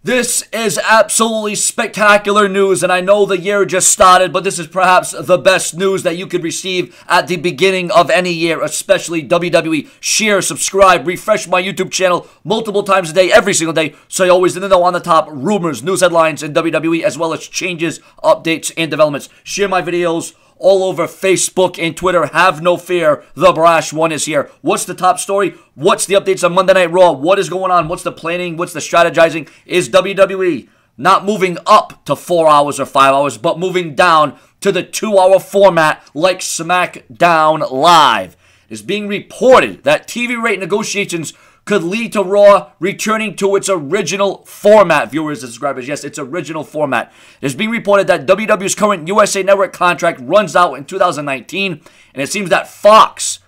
This is absolutely spectacular news, and I know the year just started, but this is perhaps the best news that you could receive at the beginning of any year, especially WWE. Share, subscribe, refresh my YouTube channel multiple times a day, every single day, so you're always in the know on the top rumors, news headlines in WWE, as well as changes, updates, and developments. Share my videos all over Facebook and Twitter. Have no fear, the brash one is here. What's the top story? What's the updates on Monday Night Raw? What is going on? What's the planning? What's the strategizing? Is WWE not moving up to 4 hours or 5 hours, but moving down to the 2-hour format like SmackDown Live? It's being reported that TV rate negotiations could lead to Raw returning to its original format. Viewers and subscribers, yes, its original format. It's being reported that WWE's current USA Network contract runs out in 2019, and it seems that Fox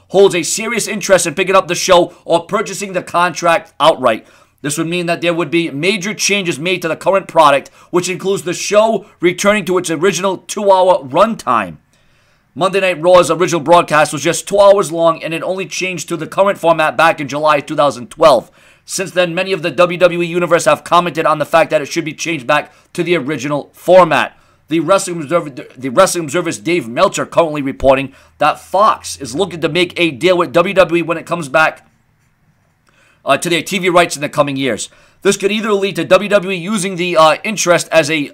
holds a serious interest in picking up the show or purchasing the contract outright. This would mean that there would be major changes made to the current product, which includes the show returning to its original 2-hour runtime. Monday Night Raw's original broadcast was just 2 hours long, and it only changed to the current format back in July 2012. Since then, many of the WWE Universe have commented on the fact that it should be changed back to the original format. The Wrestling Observer's Dave Meltzer currently reporting that Fox is looking to make a deal with WWE when it comes back to their TV rights in the coming years. This could either lead to WWE using the interest as a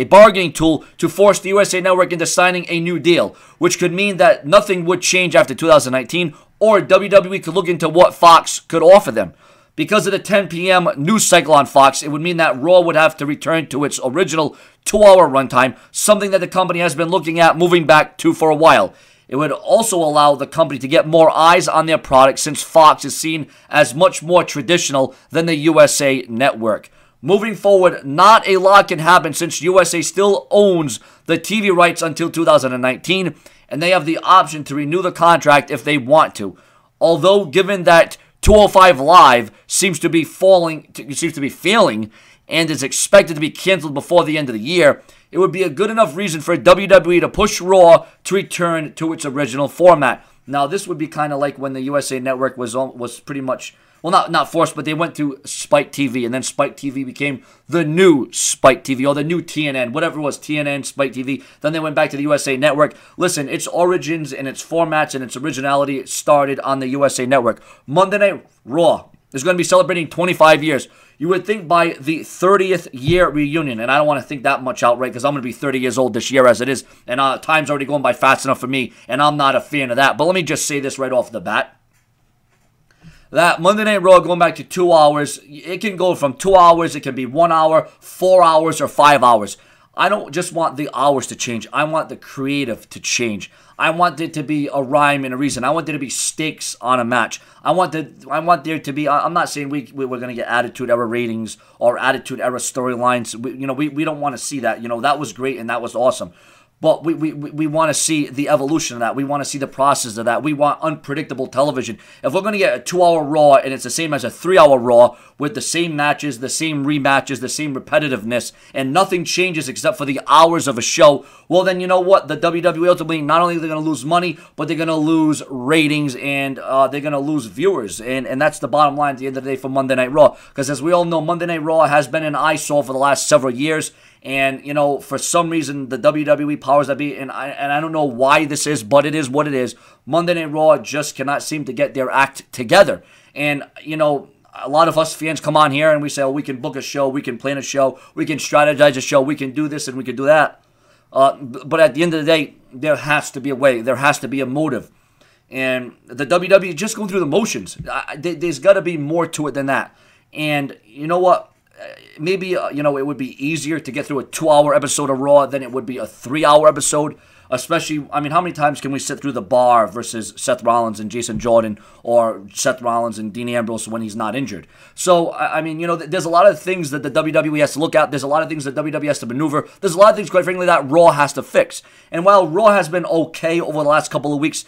bargaining tool to force the USA Network into signing a new deal, which could mean that nothing would change after 2019, or WWE could look into what Fox could offer them. Because of the 10 p.m. news cycle on Fox, it would mean that Raw would have to return to its original 2-hour runtime, something that the company has been looking at moving back to for a while. It would also allow the company to get more eyes on their product, since Fox is seen as much more traditional than the USA Network. Moving forward, not a lot can happen since USA still owns the TV rights until 2019, and they have the option to renew the contract if they want to. Although, given that 205 Live seems to be failing and is expected to be canceled before the end of the year, it would be a good enough reason for WWE to push Raw to return to its original format. Now, this would be kind of like when the USA Network was pretty much, well, not forced, but they went to Spike TV, and then Spike TV became the new Spike TV, or the new TNN, whatever it was, TNN, Spike TV. Then they went back to the USA Network. Listen, its origins and its formats and its originality started on the USA Network. Monday Night Raw is going to be celebrating 25 years. You would think by the 30th year reunion, and I don't want to think that much outright because I'm going to be 30 years old this year as it is, and time's already going by fast enough for me, and I'm not a fan of that. But let me just say this right off the bat. That Monday Night Raw going back to 2 hours, it can go from 2 hours, it can be 1 hour, 4 hours, or 5 hours. I don't just want the hours to change. I want the creative to change. I want there to be a rhyme and a reason. I want there to be stakes on a match. I want there to be, I'm not saying we're going to get Attitude Era ratings or Attitude Era storylines. We don't want to see that. That was great and that was awesome. But we want to see the evolution of that. We want to see the process of that. We want unpredictable television. If we're going to get a 2-hour Raw and it's the same as a 3-hour Raw with the same matches, the same rematches, the same repetitiveness, and nothing changes except for the hours of a show, well then you know what? The WWE ultimately, not only are they going to lose money, but they're going to lose ratings and they're going to lose viewers. And that's the bottom line at the end of the day for Monday Night Raw. Because as we all know, Monday Night Raw has been an eyesore for the last several years. And, for some reason, the WWE powers that be, and I don't know why this is, but it is what it is. Monday Night Raw just cannot seem to get their act together. And, a lot of us fans come on here and we say, oh, we can book a show, we can plan a show, we can strategize a show, we can do this and we can do that. But at the end of the day, there has to be a way. There has to be a motive. And the WWE just going through the motions. There's got to be more to it than that. And you know what? Maybe, it would be easier to get through a 2-hour episode of Raw than it would be a 3-hour episode. Especially, how many times can we sit through The Bar versus Seth Rollins and Jason Jordan, or Seth Rollins and Dean Ambrose when he's not injured? So, there's a lot of things that the WWE has to look at. There's a lot of things that WWE has to maneuver. There's a lot of things, quite frankly, that Raw has to fix. And while Raw has been okay over the last couple of weeks,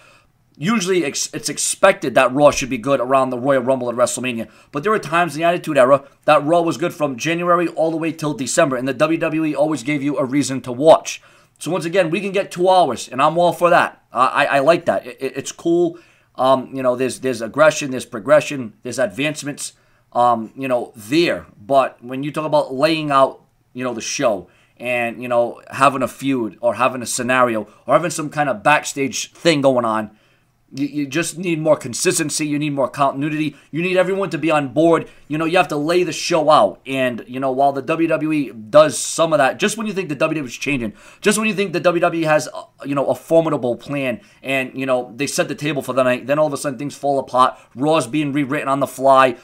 usually it's expected that Raw should be good around the Royal Rumble at WrestleMania. But there were times in the Attitude Era that Raw was good from January all the way till December. And the WWE always gave you a reason to watch. So once again, we can get 2 hours, and I'm all for that. I like that. It's cool. There's aggression, there's progression, there's advancements. there. But when you talk about laying out, the show and, having a feud or having a scenario or having some kind of backstage thing going on, you just need more consistency. You need more continuity. You need everyone to be on board. You have to lay the show out. And, while the WWE does some of that, just when you think the WWE is changing, just when you think the WWE has, a formidable plan and, they set the table for the night, then all of a sudden things fall apart. Raw's being rewritten on the fly.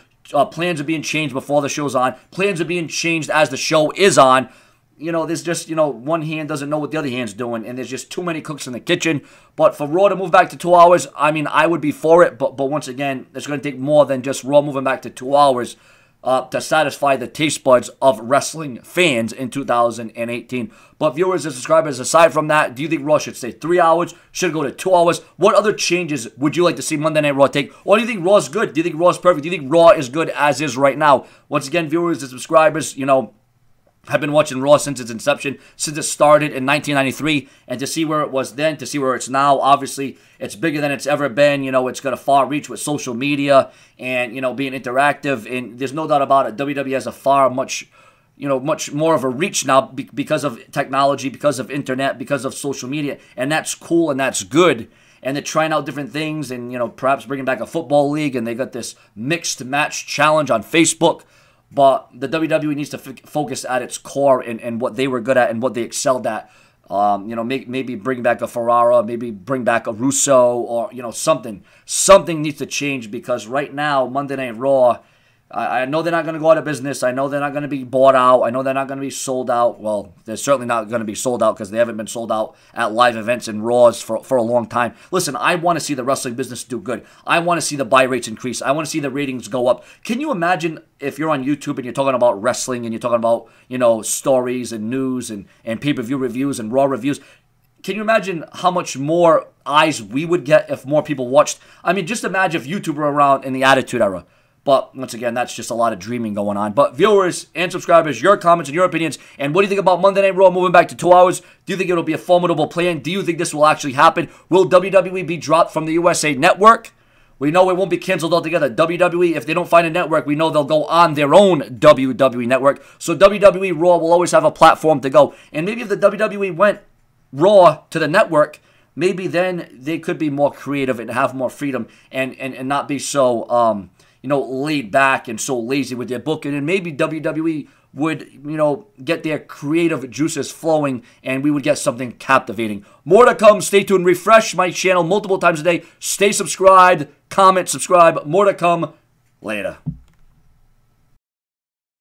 Plans are being changed before the show's on. Plans are being changed as the show is on. There's just, one hand doesn't know what the other hand's doing, and there's just too many cooks in the kitchen. But for Raw to move back to 2 hours, I would be for it. But once again, it's going to take more than just Raw moving back to 2 hours to satisfy the taste buds of wrestling fans in 2018. But viewers and subscribers, aside from that, do you think Raw should stay 3 hours? Should it go to 2 hours? What other changes would you like to see Monday Night Raw take? Or do you think Raw's good? Do you think Raw's perfect? Do you think Raw is good as is right now? Once again, viewers and subscribers, I've been watching Raw since its inception, since it started in 1993, and to see where it was then, to see where it's now, obviously, it's bigger than it's ever been. It's got a far reach with social media and, being interactive, and there's no doubt about it. WWE has a much more of a reach now because of technology, because of internet, because of social media, and that's cool and that's good. And they're trying out different things and, perhaps bringing back a football league, and they got this mixed match challenge on Facebook. But the WWE needs to focus at its core and what they were good at and what they excelled at. Maybe bring back a Ferrara, maybe bring back a Russo, or, something. Something needs to change because right now, Monday Night Raw, I know they're not going to go out of business. I know they're not going to be bought out. I know they're not going to be sold out. Well, they're certainly not going to be sold out because they haven't been sold out at live events and Raws for a long time. Listen, I want to see the wrestling business do good. I want to see the buy rates increase. I want to see the ratings go up. Can you imagine if you're on YouTube and you're talking about wrestling and you're talking about, stories and news and pay-per-view reviews and Raw reviews? Can you imagine how much more eyes we would get if more people watched? Just imagine if YouTube were around in the Attitude Era. But once again, that's just a lot of dreaming going on. But viewers and subscribers, your comments and your opinions. And what do you think about Monday Night Raw moving back to 2 hours? Do you think it'll be a formidable plan? Do you think this will actually happen? Will WWE be dropped from the USA Network? We know it won't be canceled altogether. WWE, if they don't find a network, we know they'll go on their own WWE Network. So WWE Raw will always have a platform to go. And maybe if the WWE went Raw to the network, maybe then they could be more creative and have more freedom and not be so laid back and so lazy with their booking, and maybe WWE would, get their creative juices flowing, and we would get something captivating. More to come. Stay tuned. Refresh my channel multiple times a day. Stay subscribed. Comment, subscribe. More to come. Later.